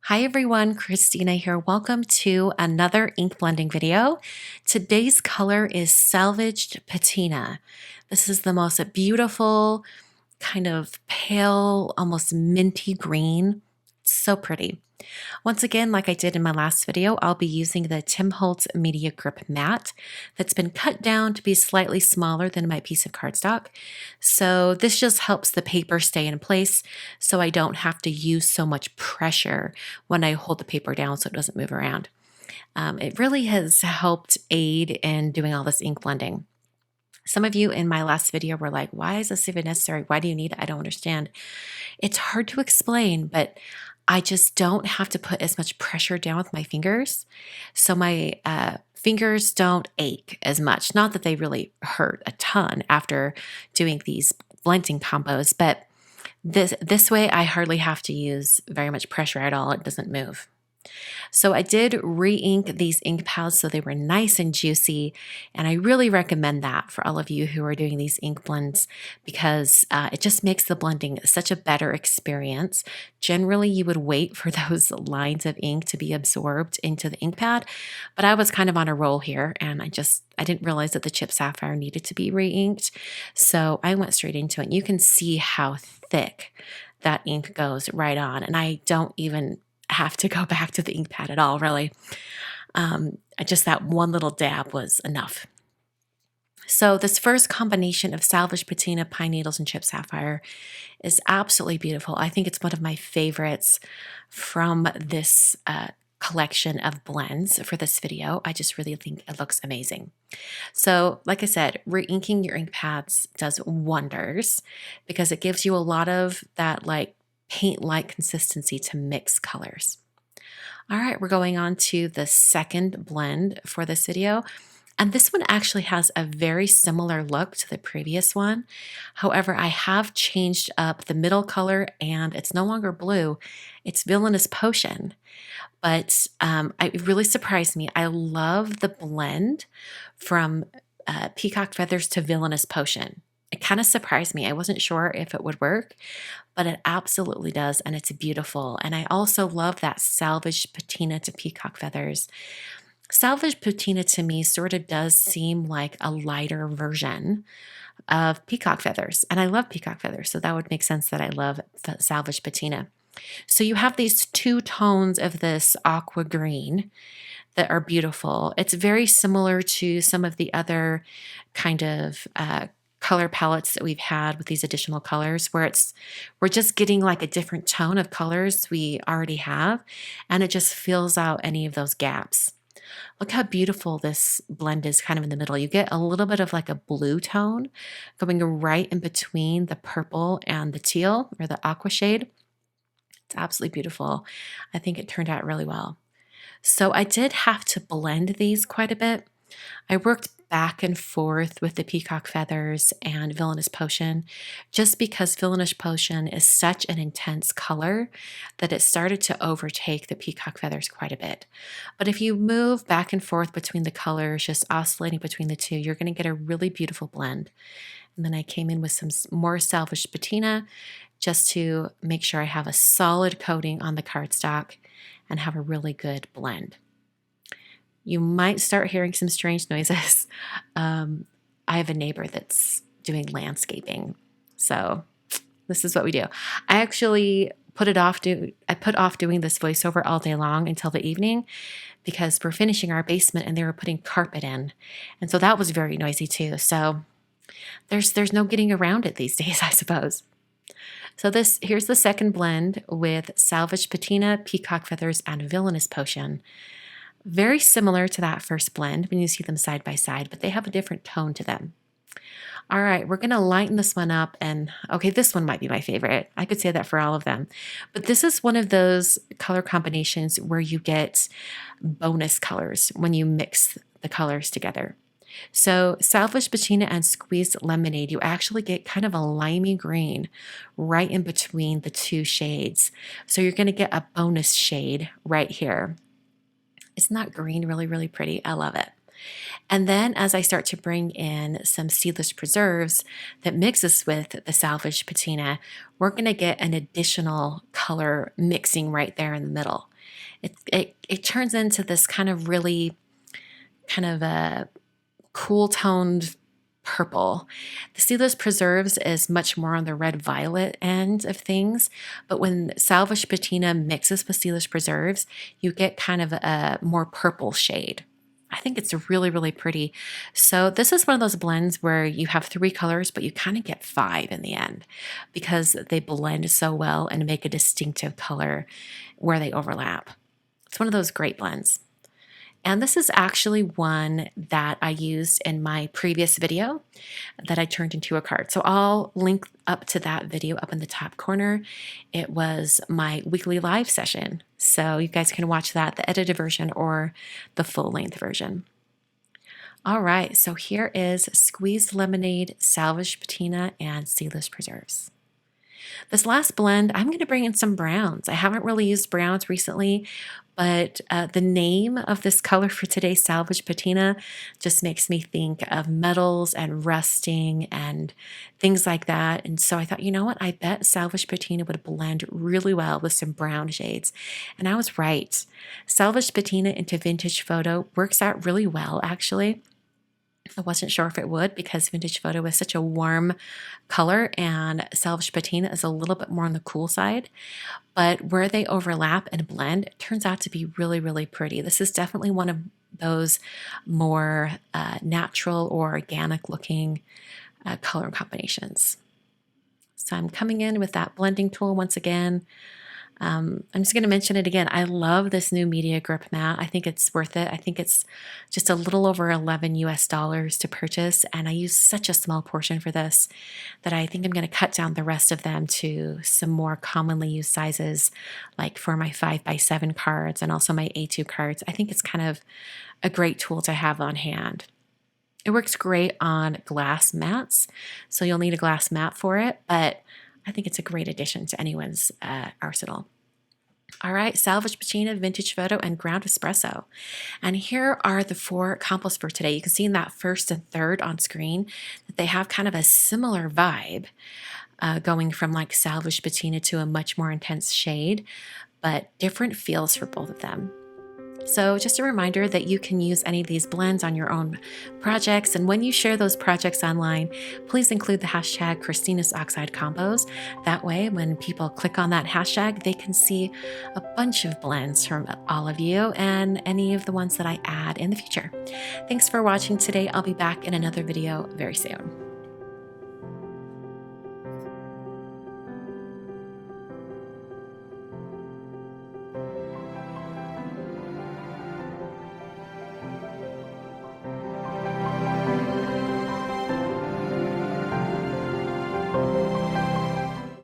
Hi everyone, Christina here. Welcome to another ink blending video. Today's color is Salvaged Patina. This is the most beautiful, kind of pale, almost minty green. It's so pretty. Once again, like I did in my last video, I'll be using the Tim Holtz Media Grip Matte that's been cut down to be slightly smaller than my piece of cardstock. So this just helps the paper stay in place so I don't have to use so much pressure when I hold the paper down so it doesn't move around. It really has helped aid in doing all this ink blending. Some of you in my last video were like, why is this even necessary? Why do you need it? I don't understand. It's hard to explain, but I just don't have to put as much pressure down with my fingers. So my fingers don't ache as much. Not that they really hurt a ton after doing these blending combos, but this way I hardly have to use very much pressure at all. It doesn't move. So I did re-ink these ink pads so they were nice and juicy, and I really recommend that for all of you who are doing these ink blends because it just makes the blending such a better experience. Generally, you would wait for those lines of ink to be absorbed into the ink pad, but I was kind of on a roll here, and I didn't realize that the chip sapphire needed to be re-inked, so I went straight into it. You can see how thick that ink goes right on, and I don't even have to go back to the ink pad at all, really. Just that one little dab was enough. So this first combination of Salvaged Patina, Pine Needles, and Chip Sapphire is absolutely beautiful. I think it's one of my favorites from this collection of blends for this video. I just really think it looks amazing. So like I said, re-inking your ink pads does wonders because it gives you a lot of that like paint-like consistency to mix colors. All right, we're going on to the second blend for this video. And this one actually has a very similar look to the previous one. However, I have changed up the middle color and it's no longer blue, it's Villainous Potion. But it really surprised me. I love the blend from Peacock Feathers to Villainous Potion. It kind of surprised me. I wasn't sure if it would work, but it absolutely does, and it's beautiful. And I also love that Salvaged Patina to Peacock Feathers. Salvaged Patina to me sort of does seem like a lighter version of Peacock Feathers, and I love Peacock Feathers, so that would make sense that I love Salvaged Patina. So you have these two tones of this aqua green that are beautiful. It's very similar to some of the other kind of color palettes that we've had with these additional colors where we're just getting like a different tone of colors we already have, and it just fills out any of those gaps. Look how beautiful this blend is kind of in the middle. You get a little bit of like a blue tone going right in between the purple and the teal or the aqua shade. It's absolutely beautiful. I think it turned out really well. So I did have to blend these quite a bit. I worked back and forth with the Peacock Feathers and Villainous Potion just because Villainous Potion is such an intense color that it started to overtake the Peacock Feathers quite a bit. But if you move back and forth between the colors, just oscillating between the two, you're going to get a really beautiful blend. And then I came in with some more Salvaged Patina just to make sure I have a solid coating on the cardstock and have a really good blend. You might start hearing some strange noises. I have a neighbor that's doing landscaping, so this is what we do. I actually put off doing this voiceover all day long until the evening because we're finishing our basement and they were putting carpet in, and so that was very noisy too. So there's no getting around it these days, I suppose. So here's the second blend with Salvaged Patina, Peacock Feathers, and Villainous Potion. Very similar to that first blend when you see them side by side, but they have a different tone to them. All right, we're going to lighten this one up, and okay, this one might be my favorite. I could say that for all of them, but this is one of those color combinations where you get bonus colors when you mix the colors together. So Salvaged Patina and Squeezed Lemonade, you actually get kind of a limey green right in between the two shades. So you're going to get a bonus shade right here. Isn't that green really, really pretty? I love it. And then as I start to bring in some seedless preserves that mixes with the salvaged patina, we're going to get an additional color mixing right there in the middle. It turns into this kind of really kind of a cool toned purple. The seedless preserves is much more on the red violet end of things, but when salvaged patina mixes with seedless preserves, you get kind of a more purple shade. I think it's really, really pretty. So this is one of those blends where you have 3 colors, but you kind of get 5 in the end because they blend so well and make a distinctive color where they overlap. It's one of those great blends. And this is actually one that I used in my previous video that I turned into a card. So I'll link up to that video up in the top corner. It was my weekly live session. So you guys can watch that, the edited version or the full length version. All right, so here is squeezed lemonade, salvaged patina, and seedless preserves. This last blend, I'm going to bring in some browns. I haven't really used browns recently, but the name of this color for today's salvage patina just makes me think of metals and rusting and things like that. And so I thought, you know what? I bet salvage patina would blend really well with some brown shades. And I was right. Salvage patina into vintage photo works out really well, actually. I wasn't sure if it would because vintage photo is such a warm color and salvage patina is a little bit more on the cool side. But where they overlap and blend, it turns out to be really, really pretty. This is definitely one of those more natural or organic looking color combinations. So I'm coming in with that blending tool once again. I'm just going to mention it again. I love this new Media Grip mat. I think it's worth it. I think it's just a little over 11 US dollars to purchase. And I use such a small portion for this that I think I'm going to cut down the rest of them to some more commonly used sizes, like for my 5x7 cards and also my A2 cards. I think it's kind of a great tool to have on hand. It works great on glass mats, so you'll need a glass mat for it, but I think it's a great addition to anyone's arsenal. All right, salvage patina, vintage photo, and ground espresso. And here are the 4 combos for today. You can see in that first and third on screen that they have kind of a similar vibe, going from like salvage patina to a much more intense shade, but different feels for both of them. So just a reminder that you can use any of these blends on your own projects. And when you share those projects online, please include the hashtag Christina's Oxide Combos. That way, when people click on that hashtag, they can see a bunch of blends from all of you and any of the ones that I add in the future. Thanks for watching today. I'll be back in another video very soon.